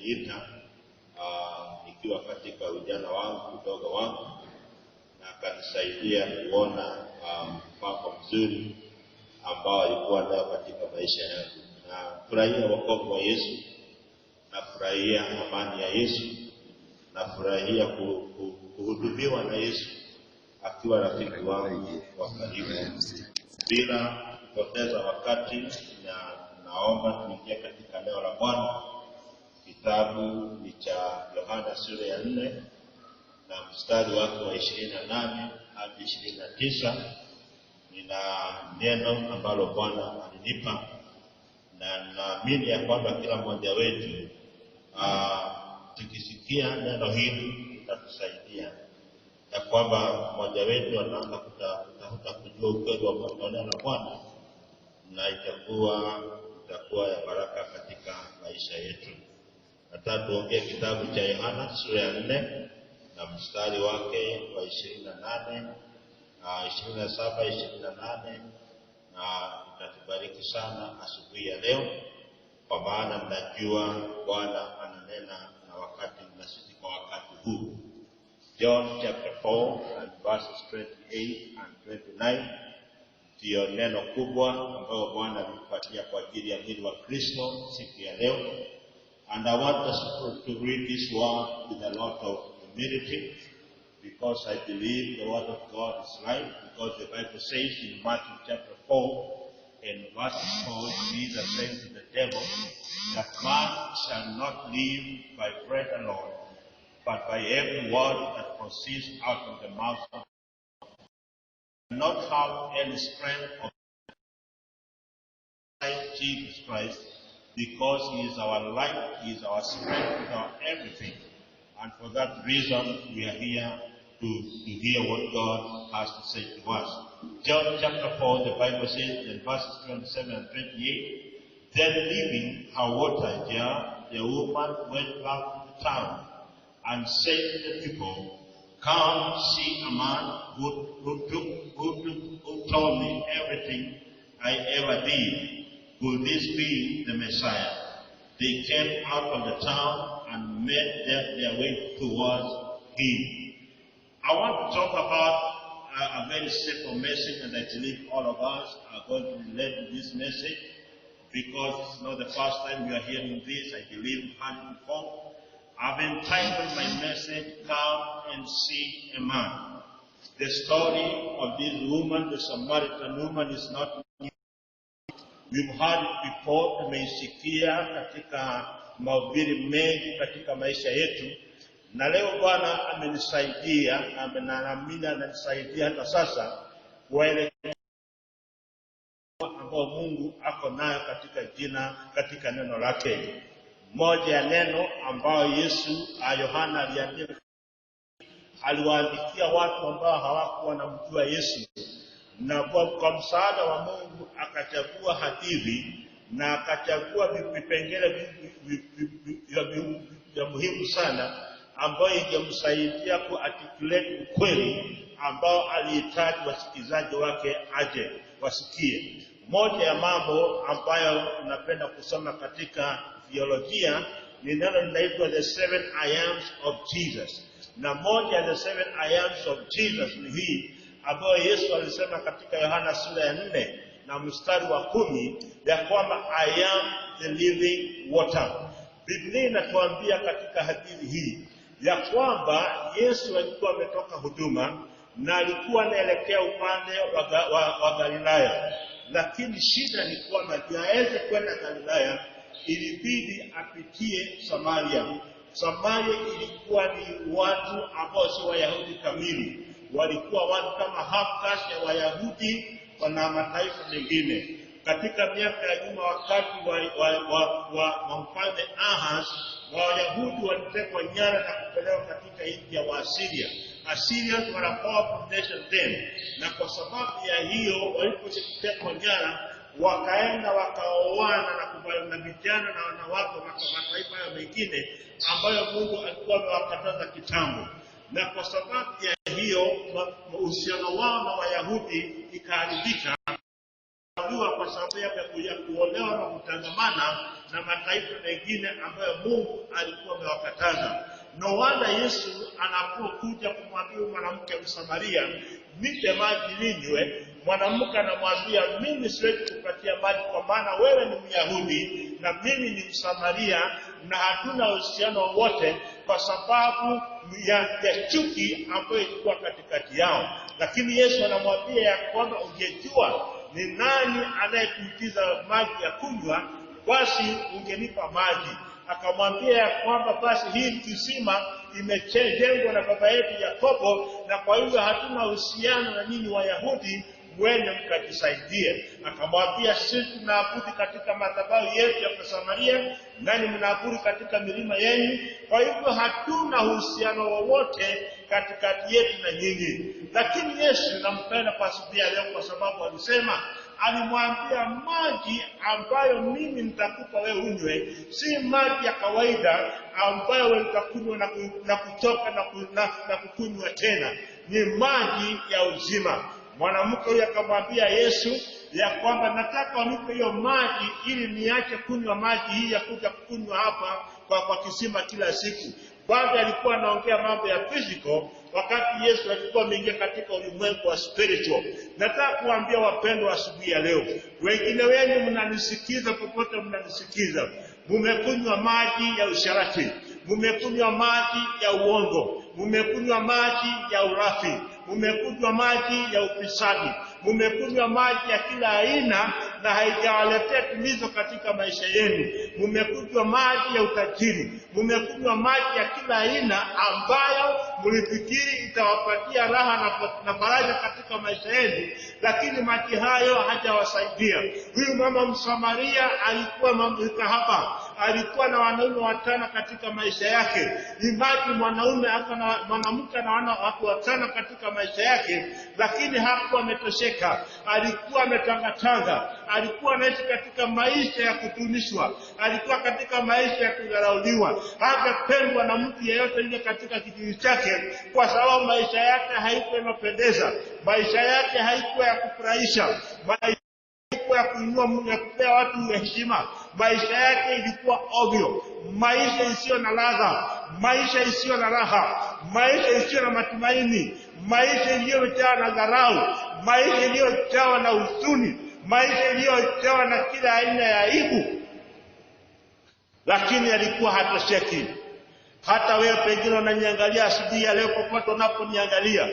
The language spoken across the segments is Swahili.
aliniita nikiwa katika ujana wangu, udogo wangu, na akanisaidia kuona mpango mzuri ambao alikuwa nayo katika maisha yangu. Na furahia wokovu wa Yesu, na furahia amani ya Yesu, na furahia kuhudumiwa na Yesu akiwa rafiki wangu wa karibu. Bila kupoteza wakati, na naomba tuingie katika neno la Bwana. Kitabu cha Yohana sura ya 4 na mstari wake wa 28 hadi 29. Nina neno ambalo Bwana alinipa, na naamini ya kwamba kila mmoja wetu tukisikia neno hili litatusaidia, ya kwamba mmoja wetu anaanza kutafuta kujua ukweli wa neno la Bwana, na itakuwa ya baraka katika maisha yetu. Nataka tuongee kitabu cha Yohana sura ya 4 na mstari wake wa 28, 27, 28, na itatubariki sana asubuhi ya leo, kwa maana najua Bwana ananena na wakati na sisi kwa wakati huu. John chapter 4 and verses 28 and 29. Ndio neno kubwa ambalo Bwana alitupatia kwa ajili ya mwili wa Kristo siku ya leo. And I want us to read this word with a lot of humility, because I believe the word of God is right, because the Bible says in Matthew chapter 4 and verse 4, Jesus said to the devil, that man shall not live by bread alone, but by every word that proceeds out of the mouth of God. Not have any strength of Jesus Christ, because He is our life, He is our strength, He is our everything. And for that reason, we are here to hear what God has to say to us. John chapter 4, the Bible says in verses 27 and 28, then leaving her water jar, the woman went back to the town and said to the people, come see a man who told me everything I ever did. Will this be the Messiah? They came out of the town and made their way towards him. I want to talk about a very simple message, and I believe all of us are going to relate to this message, because it's not the first time we are hearing this. I believe we've heard it before. I've entitled my message, Come and See a Man. The story of this woman, the Samaritan woman, is not new. We've heard it before, tumeisikia katika mahubiri mengi katika maisha yetu. Na leo Bwana amenisaidia, na naamini ananisaidia hata sasa, kuelekea ambao Mungu ako nayo katika neno lake. Moja ya neno ambayo Yohana aliandika, aliwaandikia watu ambao hawakuwa wanamjua Yesu, na kwa msaada wa Mungu akachagua hadithi na akachagua vipengele vya muhimu sana ambayo ingemsaidia kuarticulate ukweli ambao alihitaji wasikizaji wake aje wasikie. Moja ya mambo ambayo tunapenda kusoma katika theolojia ni neno linaitwa the 7 I Ams of Jesus. Na moja ya the 7 I Ams of Jesus ni hii ambayo Yesu alisema katika Yohana sura ya 4 na mstari wa 10, ya kwamba I am the living water. Biblia inatuambia katika hadithi hii ya kwamba Yesu alikuwa ametoka huduma na alikuwa anaelekea upande wa Galilaya, lakini shida ni kwamba aweze kwenda Galilaya ilibidi apitie Samaria. Samaria ilikuwa ni watu ambao si Wayahudi kamili, walikuwa watu kama half caste ya Wayahudi na mataifa mengine. Katika miaka ya nyuma, wakati wa mfalme Ahaz, Wayahudi walitekwa nyara na kupelekwa katika nchi ya Waasiria. Assyrians were a powerful nation then, na kwa sababu ya hiyo walipotekwa nyara, wakaenda wakaoana na kubalana vijana na wanawake wa mataifa mengine ambayo Mungu alikuwa amewakataza kitambo. Na kwa sababu ya hiyo uhusiano wao na Wayahudi ikaharibika. kwa sababu ya kuolewa na kutangamana na mataifa mengine ambayo Mungu alikuwa amewakataza. No wonder Yesu anapokuja kumwambia mwanamke Msamaria, nipe maji ninywe, mwanamke anamwambia, mimi siwezi kupatia maji kwa maana wewe ni Myahudi na mimi ni Msamaria na hatuna uhusiano wowote, kwa sababu ya chuki ambayo ilikuwa katikati yao. Lakini Yesu anamwambia ya kwamba ungejua ni nani anayekuitiza maji ya kunywa, basi ungenipa maji. Akamwambia ya kwamba basi hii kisima imejengwa na baba yetu Yakobo, na kwa hivyo hatuna uhusiano na nyinyi Wayahudi, mwende mkajisaidie. Akamwambia, sisi tunaabudu katika madhabahu yetu ya Samaria, nani mnaabudu katika milima yenu, kwa hivyo hatuna uhusiano wowote katikati yetu na nyinyi. Lakini Yesu nampenda kwa siku ya leo, kwa sababu alisema, alimwambia, maji ambayo mimi nitakupa wewe unywe si maji ya kawaida ambayo wewe utakunywa na kutoka na kukunywa tena, ni maji ya uzima. Mwanamke huyo akamwambia Yesu ya kwamba, nataka unipe hiyo maji ili niache kunywa maji hii ya kuja kunywa hapa kwa kisima kila siku. Bado alikuwa anaongea mambo ya physical, wakati Yesu alikuwa ameingia katika ulimwengu wa spiritual. Nataka kuambia wapendwa asubuhi ya leo, wengine wenu mnanisikiza popote mnanisikiza, mmekunywa maji ya usharati, mmekunywa maji ya uongo, mmekunywa maji ya urafi, mmekunywa maji ya ufisadi, mmekunywa maji ya kila aina na haijawaletea tulizo katika maisha yenu. Mmekunywa maji ya utajiri, mmekunywa maji ya kila aina ambayo mlifikiri itawapatia raha na faraja katika maisha yenu, lakini maji hayo hajawasaidia. Huyu mama Msamaria alikuwa mamlika hapa, alikuwa na wanaume 5 katika maisha yake. Imagine mwanaume hapa na mwanamke na watu 5 katika maisha yake, lakini hakuwa ametosheka. Alikuwa ametangatanga, alikuwa anaishi katika maisha ya kutunishwa, alikuwa katika maisha ya kudharauliwa, hangependwa na mtu yeyote yule katika kijiji chake, kwa sababu maisha yake haikuwa yanapendeza, maisha yake haikuwa ya kufurahisha, ya kuinua Mungu, ya kupea watu heshima. Maisha yake ilikuwa ovyo, maisha isiyo na ladha, maisha isiyo na raha, maisha isiyo na matumaini, maisha iliyojawa na dharau, maisha iliyojawa na huzuni, maisha iliyojawa na kila aina ya aibu. Lakini alikuwa hatosheki. Hata wewe pengine unaniangalia asubuhi ya leo, popote unaponiangalia,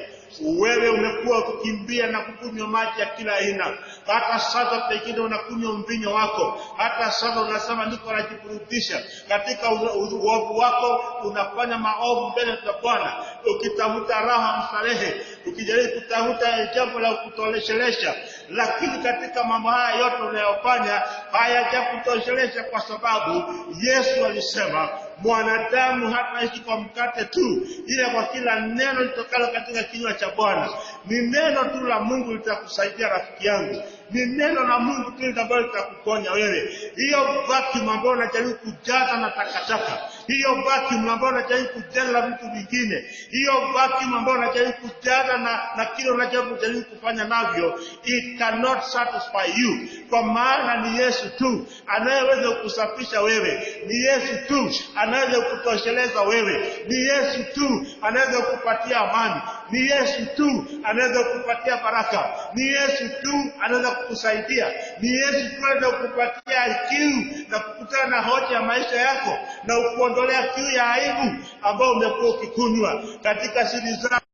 wewe umekuwa ukikimbia na kukunywa maji ya kila aina. Hata sasa pengine unakunywa mvinyo wako, hata sasa unasema niko najiburudisha. Katika uovu wako unafanya maovu mbele za Bwana, ukitafuta raha mstarehe, ukijaribu kutafuta jambo la kutoshelesha. Lakini katika mambo haya yote unayofanya hayajakutoshelesha, kwa sababu Yesu alisema mwanadamu hataishi kwa mkate tu, ila kwa kila neno litokalo katika kinywa cha Bwana. Ni neno tu la Mungu litakusaidia rafiki yangu, ni neno la Mungu tu ambalo litakuponya wewe. Hiyo vacuum ambayo unajaribu kujaza na takataka, hiyo vacuum ambayo unajaribu kujaza vitu vingine, hiyo vacuum ambayo unajaribu kujaza na kile unajaribu kufanya navyo, it cannot satisfy you. Kwa maana ni Yesu tu anayeweza kukusafisha wewe, ni Yesu tu anaweza kukutosheleza wewe, ni Yesu tu anaweza kukupatia amani, ni Yesu tu anaweza kukupatia baraka, ni Yesu tu anaweza kukusaidia, ni Yesu tu anaweza kukupatia kiu na kukutana na hoja ya maisha yako na ukuondolea kiu ya aibu ambayo umekuwa ukikunywa katika siri zako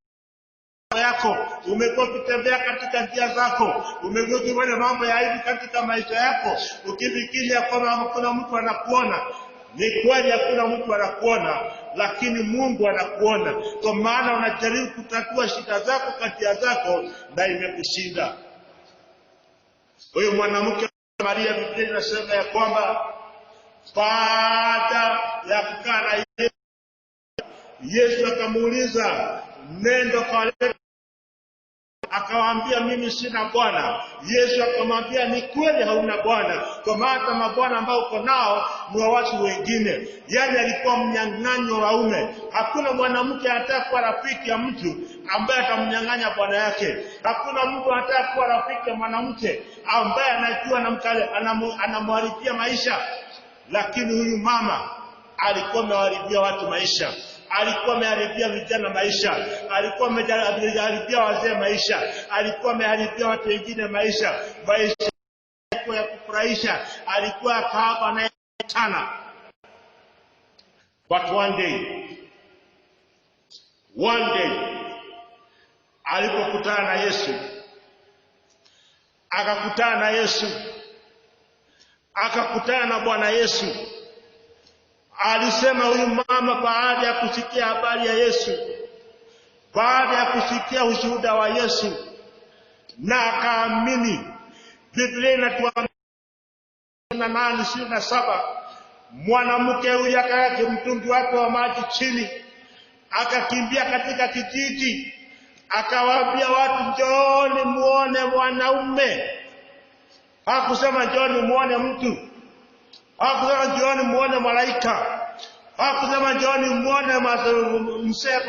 yako. Umekuwa ukitembea katika njia zako, umekuwa ukifanya mambo ya aibu katika maisha yako, ukifikiria kwamba hakuna mtu anakuona. Ni kweli hakuna mtu anakuona, lakini Mungu anakuona, kwa maana unajaribu kutatua shida zako kati zako na imekushinda. Huyu mwanamke Maria, Biblia inasema ya kwamba baada ya kukaa na Yesu akamuuliza, nenda kwa akawaambia mimi sina bwana. Yesu akamwambia ni kweli hauna bwana, kwa maana mabwana ambao uko nao ni wa watu wengine. Yani alikuwa mnyang'anyi wa waume. Hakuna mwanamke anataka kuwa rafiki ya mtu ambaye atamnyang'anya bwana yake. Hakuna mtu anataka kuwa rafiki ya mwanamke ambaye anajua anamharibia maisha. Lakini huyu mama alikuwa ameharibia watu maisha. Alikuwa ameharibia vijana maisha, alikuwa ameharibia wazee maisha, alikuwa ameharibia watu wengine maisha ya kufurahisha, alikuwa kahaba naye sana. But one day alipokutana na Yesu, akakutana na Bwana Yesu. Alisema huyu mama baada ya kusikia habari ya Yesu, baada ya kusikia ushuhuda wa Yesu na akaamini. Biblia inatuambia 8:27, mwanamke huyu akaweka mtungi wake wa maji chini, akakimbia katika kijiji, akawaambia watu, njooni muone mwanaume. Hakusema njooni muone mtu, hakusema njooni muone malaika, hakusema njooni muone mzee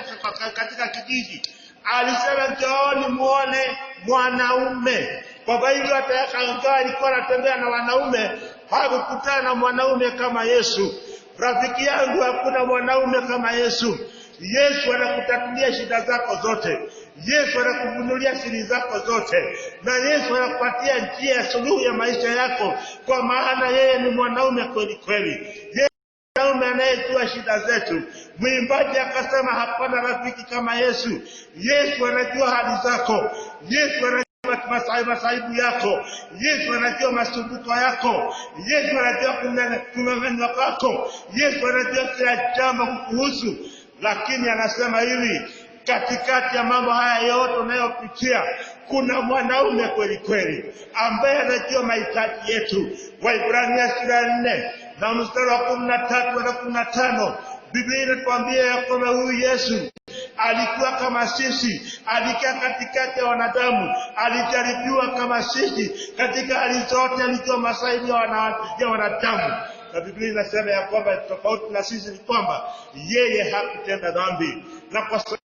katika kijiji. Alisema njooni muone mwanaume. Kwa hivyo hata alikuwa anatembea na wanaume, hakukutana na mwanaume kama Yesu. Rafiki yangu, hakuna mwanaume kama Yesu. Yesu anakutatulia shida zako zote. Yesu anakufunulia siri zako zote. Na Yesu anakupatia njia ya suluhu ya maisha yako, kwa maana yeye ni mwanaume kweli kweli. Yeye ni mwanaume anayejua shida zetu. Mwimbaji akasema hapana rafiki kama Yesu. Yesu anajua hali zako. Yesu anajua masaibu yako. Yesu anajua masumbuko yako. Yesu anajua kung'ang'anywa kwako. Yesu anajua kila jambo kukuhusu. Lakini anasema hivi, katikati ya mambo haya yote unayopitia, kuna mwanaume kweli kweli ambaye anajua mahitaji yetu. Waebrania 4 na mstari wa 13 na 15, Biblia inatuambia ya kwamba huyu Yesu alikuwa kama sisi, alikaa katikati ya wanadamu, alijaribiwa kama sisi, katika hali zote alijua masaibu ya wanadamu. Na Biblia inasema ya kwamba tofauti na sisi ni kwamba yeye hakutenda dhambi. Na kwa sababu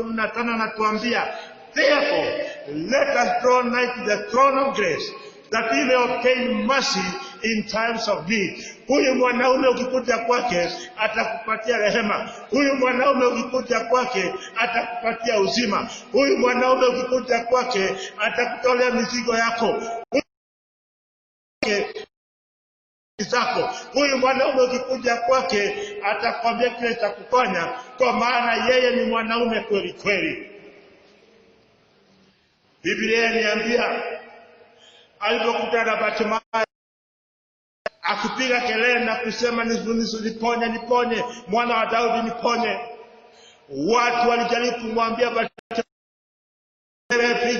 15 anatuambia, therefore let us draw nigh to the throne of grace, that we may obtain mercy in times of need. Huyu mwanaume ukikuja kwake atakupatia rehema. Huyu mwanaume ukikuja kwake atakupatia uzima. Huyu mwanaume ukikuja kwake atakutolea mizigo yako zako. Huyu mwanaume ukikuja kwake atakwambia kile cha kufanya, kwa maana yeye ni mwanaume kweli kweli. Biblia inaniambia alipokutana na Bartimayo akipiga kelele na kusema niponye, mwana wa Daudi niponye. Watu walijaribu kumwambia Bartimayo,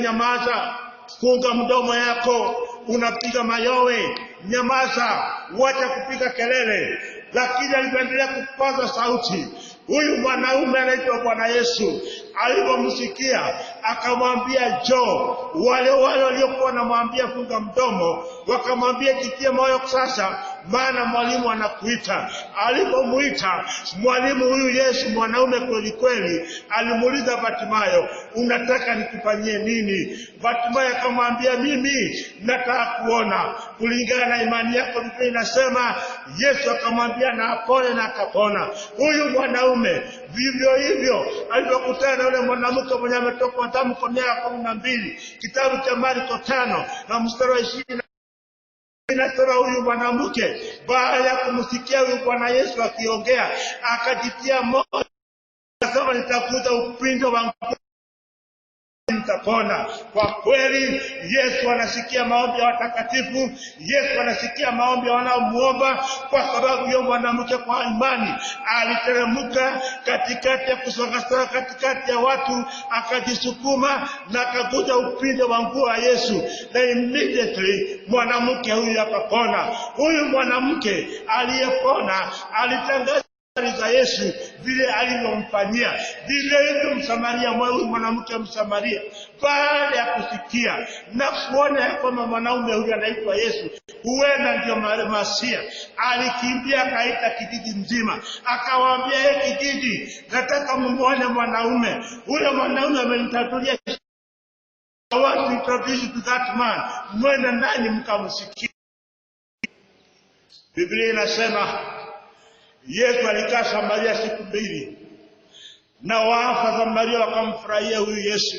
nyamaza, funga mdomo yako, unapiga mayowe, nyamaza, wacha kupiga kelele. Lakini aliendelea kupaza sauti. Huyu mwanaume anaitwa Bwana Yesu alipomsikia akamwambia njoo. Wale waliokuwa wanamwambia funga mdomo wakamwambia jitie moyo sasa, maana mwalimu anakuita. Alipomuita mwalimu huyu Yesu, mwanaume kweli kweli, alimuuliza Bartimayo, unataka nikufanyie nini? Bartimayo akamwambia, mimi nataka kuona. Kulingana na imani yako, Biblia inasema Yesu akamwambia na apone, na akapona. Huyu mwanaume vivyo hivyo alipokutana na yule mwanamke mwenye ametoka damu kwa miaka 12, kitabu cha Marko 5 na mstari wa 20 inasema huyu mwanamke baada ya kumsikia huyu Bwana Yesu akiongea akajitia moyo, akasema nitakuza upindo wangu nitapona. Kwa kweli Yesu anasikia maombi ya watakatifu. Yesu anasikia maombi ya wanaomuomba, kwa sababu yule mwanamke kwa imani aliteremka katikati ya kusongasonga katikati ya watu, akajisukuma na akaguza upindo wa nguo ya Yesu, na immediately mwanamke huyu akapona. Huyu mwanamke aliyepona alitangaza za Yesu vile alivyomfanyia, vile hivyo Msamaria, mwanamke Msamaria, baada ya kusikia na kuona ya kwamba mwanaume huyu anaitwa Yesu, huenda ndio Masia, alikimbia akaita kijiji mzima, akawaambia kijiji, nataka muone mwanaume. Ule mwanaume amenitatulia, I want to introduce you to that man. Mwenda ndani mkamsikia. Biblia inasema Yesu alikaa Samaria siku 2, na waafa Samaria wakamfurahia huyu Yesu,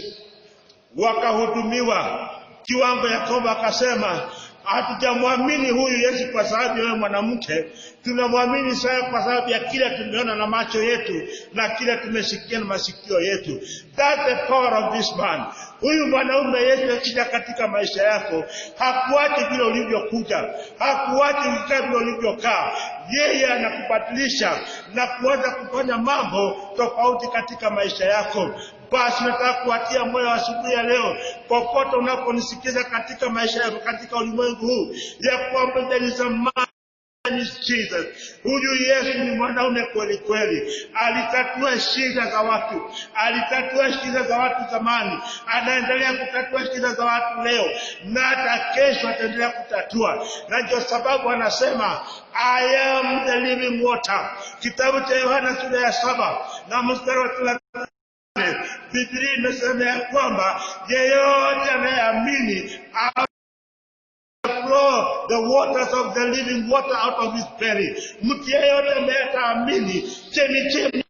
wakahudumiwa kiwango ya kwamba akasema, hatujamwamini huyu Yesu kwa sababu yeye mwanamke, tunamwamini sasa kwa sababu ya kile tumeona na macho yetu na kile tumesikia na masikio yetu. That's the power of this man. Huyu mwanaume Yesu akija katika maisha yako, hakuachi vile ulivyokuja, hakuachi vile ulivyokaa. Yeye anakubadilisha na kuanza kufanya mambo tofauti katika maisha yako. Basi nataka kuatia moyo asubuhi ya leo, popote unaponisikiza katika maisha yako, katika ulimwengu huu, ya kwamba there is a man is Jesus. Huyu Yesu ni mwanaume kweli kweli. Alitatua shida za watu. Alitatua shida za watu zamani. Anaendelea kutatua shida za watu leo. Na hata kesho ataendelea kutatua. Na ndio sababu anasema, I am the living water. Kitabu cha Yohana sura ya 7 na mstari wa 38. Biblia inasema ya kwamba yeyote anayeamini flow the waters of the living water out of his belly. Mtu yeyote anayeamini, chemchemi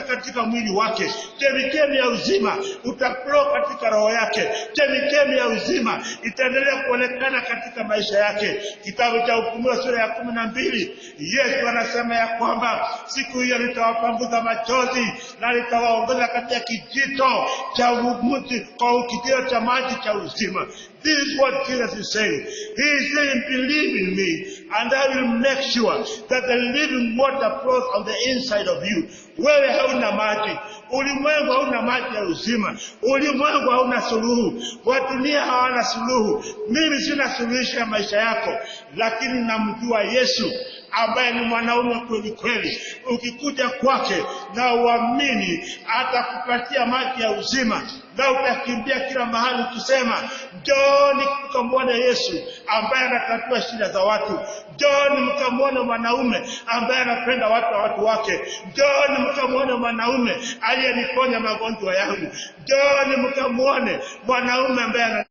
katika mwili wake, chemchemi ya uzima utaflow katika roho yake, chemchemi ya uzima itaendelea kuonekana katika maisha yake. Kitabu cha Ufunuo sura ya 12, Yesu anasema ya kwamba siku hiyo nitawapanguza machozi na nitawaongoza katika kijito cha mti, kwa kijito cha maji cha uzima. This is what Jesus is saying. He is saying, believe in me, and I will make sure that the living water flows on the inside of you. Wewe hauna maji. Ulimwengu hauna maji ya uzima. Ulimwengu hauna suluhu. Watu dunia hawana suluhu. Mimi sina suluhisho ya maisha yako, lakini namjua Yesu ambaye ni mwanaume kweli kweli. Ukikuja kwake na uamini, atakupatia maji ya uzima, na utakimbia kila mahali ukisema, njooni mkamwone Yesu ambaye anatatua shida za watu. Njooni mkamwone mwanaume ambaye anapenda watu wake. Njooni mkamwone mwanaume aliyeniponya magonjwa yangu. Njooni mkamwone mwanaume ambaye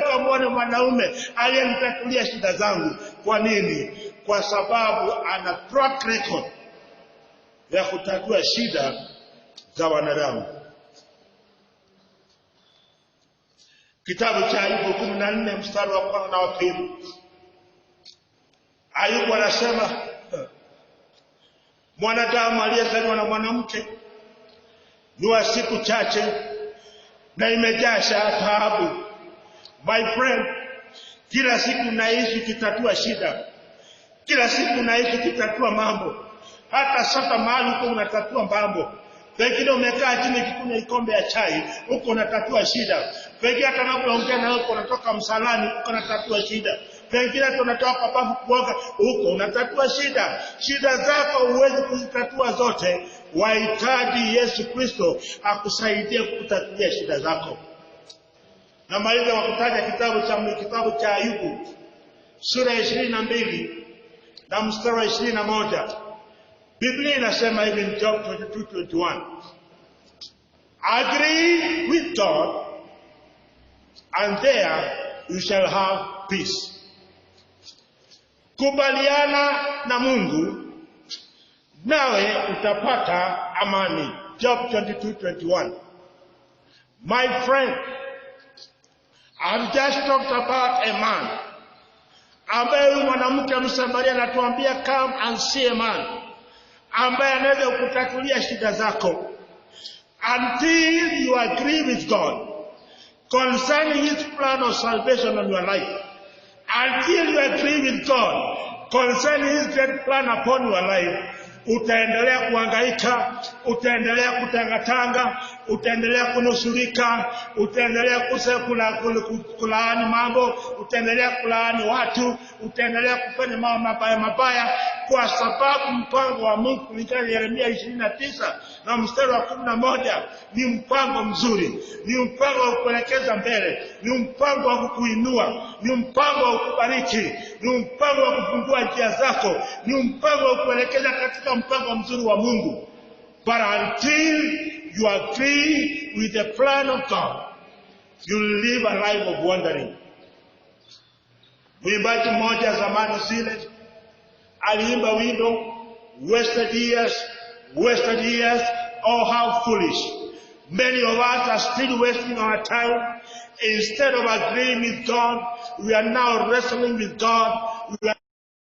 mkamwone mwanaume aliyenitatulia shida zangu. Kwa nini? Kwa sababu ana track record ya kutatua shida za wanadamu. Kitabu cha Ayubu 14 mstari wa 1 na wa 2. Ayubu anasema, mwanadamu aliyezaliwa na mwanamke ni wa siku chache na imejaa taabu. My friend, kila siku naishi kitatua shida. Kila siku naishi kitatua mambo. Hata sasa mahali uko unatatua mambo. Pengine umekaa chini kikunywa kikombe ya chai, uko unatatua shida. Pengine hata unapoongea na uko unatoka msalani, uko unatatua shida. Pengine tunatoka kwa bafu kuoga, uko unatatua shida. Shida zako huwezi kuzitatua zote. Wahitaji Yesu Kristo akusaidie kutatulia shida zako. Na maliza wakutaja kitabu cha Ayubu sura ya 22 na mstari wa 21. Biblia inasema hivi in Job 22:21. Agree with God and there you shall have peace. Kubaliana na Mungu nawe utapata amani. Job 22:21. My friend, I've just talked about a man ambaye mwanamke Msamaria anatuambia come and see a man ambaye anaweza kutatulia shida zako. Until you agree with God concerning his plan of salvation on your life, until you agree with God concerning his great plan upon your life, utaendelea kuhangaika, utaendelea kutangatanga, utaendelea kunusurika, utaendelea kulaani mambo, utaendelea kulaani watu, utaendelea kufanya mambo mabaya kwa sababu mpango wa Mungu kulingana na Yeremia 29 na mstari wa 11 ni mpango mzuri, ni mpango wa kuelekeza mbele, ni mpango wa kukuinua, ni mpango wa kukubariki, ni mpango wa kufungua njia zako, ni mpango wa kuelekeza katika mpango mzuri wa Mungu. But until you agree with the plan of God, you live a life of wandering. Mwimbaji mmoja zamani zile aliimba wimbo wasted years, oh how foolish. Many of us are still wasting our time. Instead of agreeing with God, we are now wrestling with God. We are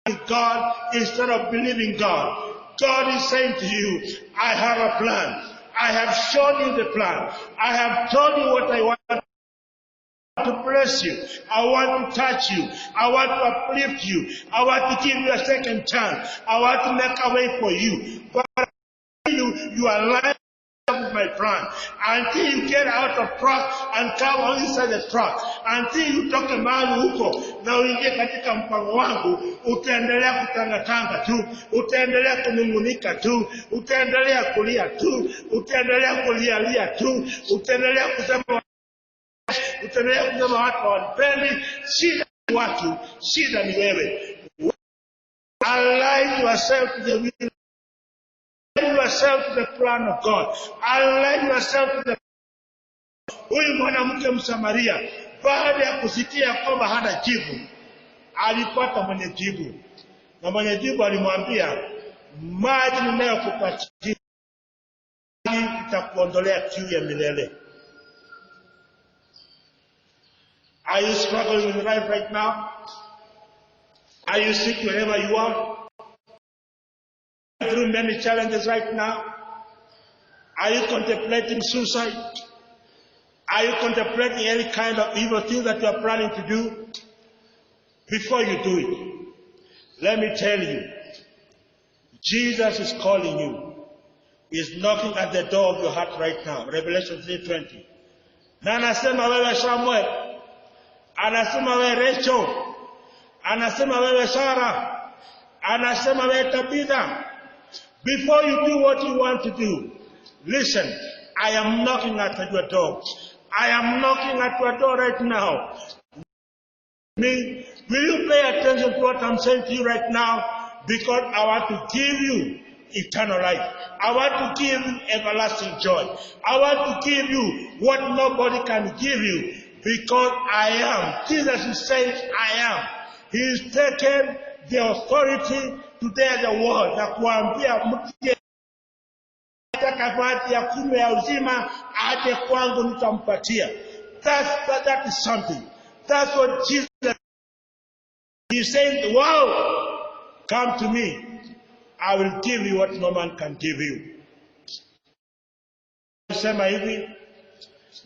with God instead of believing God. God is saying to you, I have a plan. I have shown you the plan. I have told you what I want to bless you. I want to touch you. I want to uplift you. I want to give you a second chance. I want to make a way for you. But you are lying with my plan. Until you get out of truck and come inside the truck, until you talk mahali huko na uingie katika mpango wangu, utaendelea kutangatanga tu, utaendelea kunungunika tu, utaendelea kulia tu, utaendelea kulialia tu, utaendelea kusema watu hawanipendi. Shida ni watu, shida ni wewe. Align yourself to the will. Align yourself to the plan of God. Align yourself to the. Huyu mwanamke Msamaria baada ya kusikia kwamba hana jibu, alipata mwenye jibu. Na mwenye jibu alimwambia, maji ninayokupatia itakuondolea kiu ya milele. Are you struggling with life right now? Are you sick wherever you are? Through many challenges right now? Are you contemplating suicide? Are you contemplating any kind of evil thing that you are planning to do? Before you do it, let me tell you, Jesus is calling you. He's knocking at the door of your heart right now. Revelation 3:20. Na anasema wewe Samuel, anasema wewe Rachel, anasema wewe Sarah, anasema wewe Tabitha. Before you do what you want to do, listen, I am knocking at your door. I am knocking at your door right now. Will you pay attention to what I'm saying to you right now? Because I want to give you eternal life. I want to give you everlasting joy. I want to give you what nobody can give you. Because I am. Jesus is saying, I am. He is taken the authority to tell the world. Na kuambia mtu atakapati ya kunywa ya uzima, aje kwangu nitampatia. That is something. That's what Jesus is saying. Wow, come to me. I will give you what no man can give you. Sema hivi,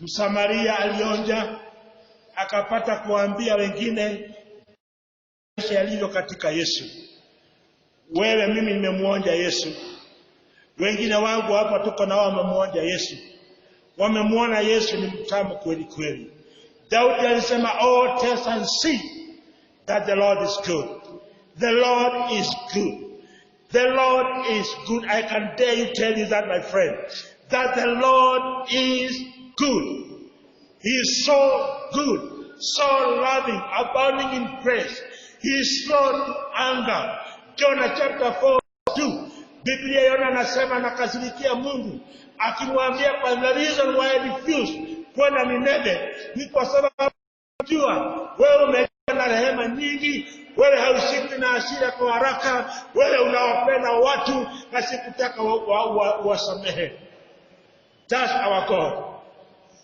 Msamaria alionja, akapata kuambia wengine yalivyo katika Yesu. Wewe mimi nimemuonja Yesu. Wengine wangu hapa tuko na wao wamemuonja Yesu. Wamemuona Yesu ni mtamu kweli kweli. Daudi alisema, oh, taste and see that the Lord is good. The Lord is good. The Lord is good. I can dare you tell you that, my friend, that the Lord is good. He is so good, so loving, abounding in grace. He is slow to anger. Jonah chapter 4:2. Biblia yona anasema nakasirikia Mungu, akimwambia kwa the reason why I refuse kwenda Nineve ni kwa sababu jua wewe umekuwa na rehema nyingi, wewe haushiki na hasira kwa haraka, wewe unawapenda watu na sikutaka wasamehe. That's our God.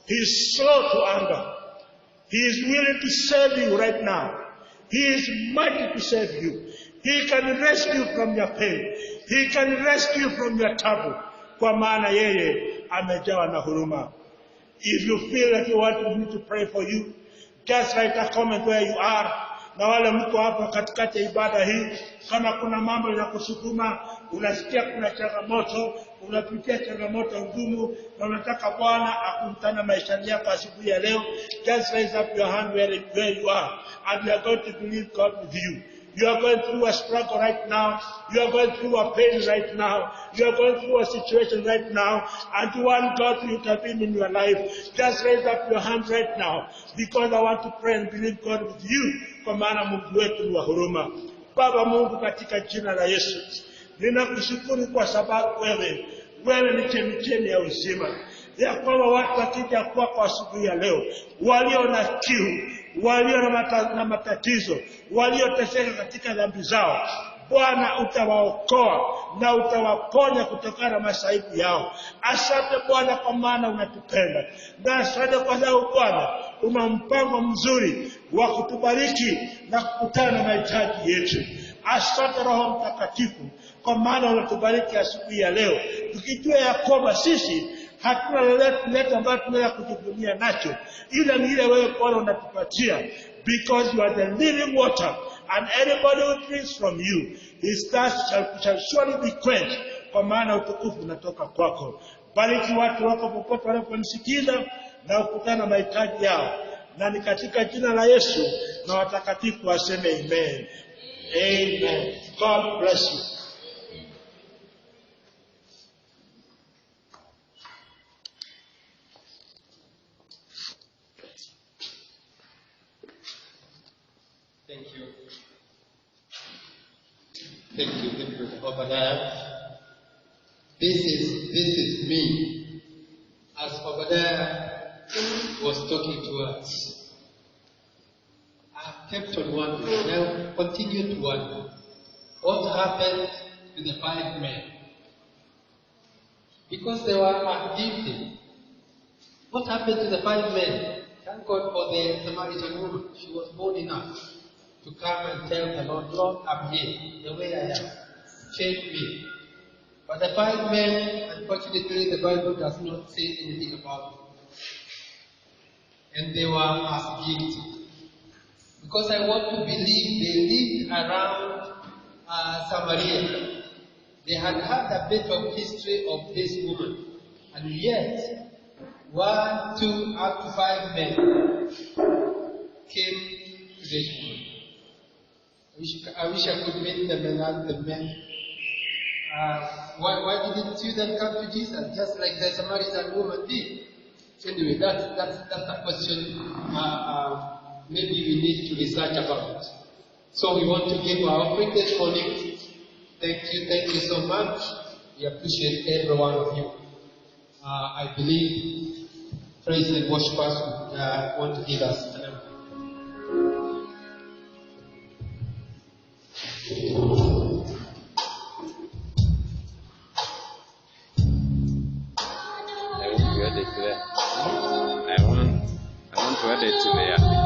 He is slow to anger. He is willing to save you right now. He is mighty to save you. He can rescue you from your pain. He can rescue you from your trouble. Kwa maana yeye amejawa na huruma. If you feel like you want me to pray for you, just write a comment where you are na wale mko hapa katikati ya ibada hii, kama kuna mambo yanakusukuma, unasikia kuna changamoto, unapitia changamoto ngumu na unataka Bwana akuntana maishani yako asubuhi ya leo, just raise up your hand where you are and you are going to believe God with you. You are going through a struggle right now. You are going through a pain right now. You are going through a situation right now. And you want God to intervene in your life. Just raise up your hand right now. Because I want to pray and believe God with you. Kwa maana Mungu wetu ni wa huruma. Baba Mungu, katika jina la Yesu, ninakushukuru kwa sababu wewe ni chemchemi ya uzima. Ya kwamba watu wakija kwako asubuhi ya leo, walio na kiu, walio na matatizo, walioteseka katika dhambi zao, Bwana utawaokoa na utawaponya kutokana na masaibu yao. Asante Bwana kwa maana unatupenda. Na asante kwa sababu Bwana una mpango mzuri wa kutubariki na kukutana na mahitaji yetu. Asante Roho Mtakatifu kwa maana unatubariki asubuhi ya leo, tukijua ya kwamba sisi hatuna lolote ambalo tunaweza kujivunia nacho, ila ni ile wewe Bwana unatupatia, because you are the living water, and anybody who drinks from you, his thirst shall surely be quenched, kwa maana utukufu unatoka kwako. Bariki watu wako popote wanaponisikiza na ukutana na mahitaji yao, na ni katika jina la Yesu na watakatifu waseme amen. Amen. God bless you. Thank you, Obadiah. This is me. As Obadiah was talking to us, I kept on wondering, and I will continue to wonder, what happened to the 5 men? Because they were guilty. What happened to the 5 men? Thank God for the Samaritan woman. She was bold enough to come and tell the Lord, Lord, I'm here, the way I am. Change me. But the 5 men, unfortunately, the Bible does not say anything about them. And they were as guilty. Because I want to believe they lived around Samaria. They had had a bit of history of this woman. And yet, 1, 2, up to 5 men came to this woman. I wish I could meet them and ask the men, why didn't you then come to Jesus, just like the Samaritan woman did? Anyway, that's a question maybe we need to research about it. So we want to give our offering this morning. Thank you so much. We appreciate every one of you. I believe praise and worshipers want to give us an offering. I want to add it there.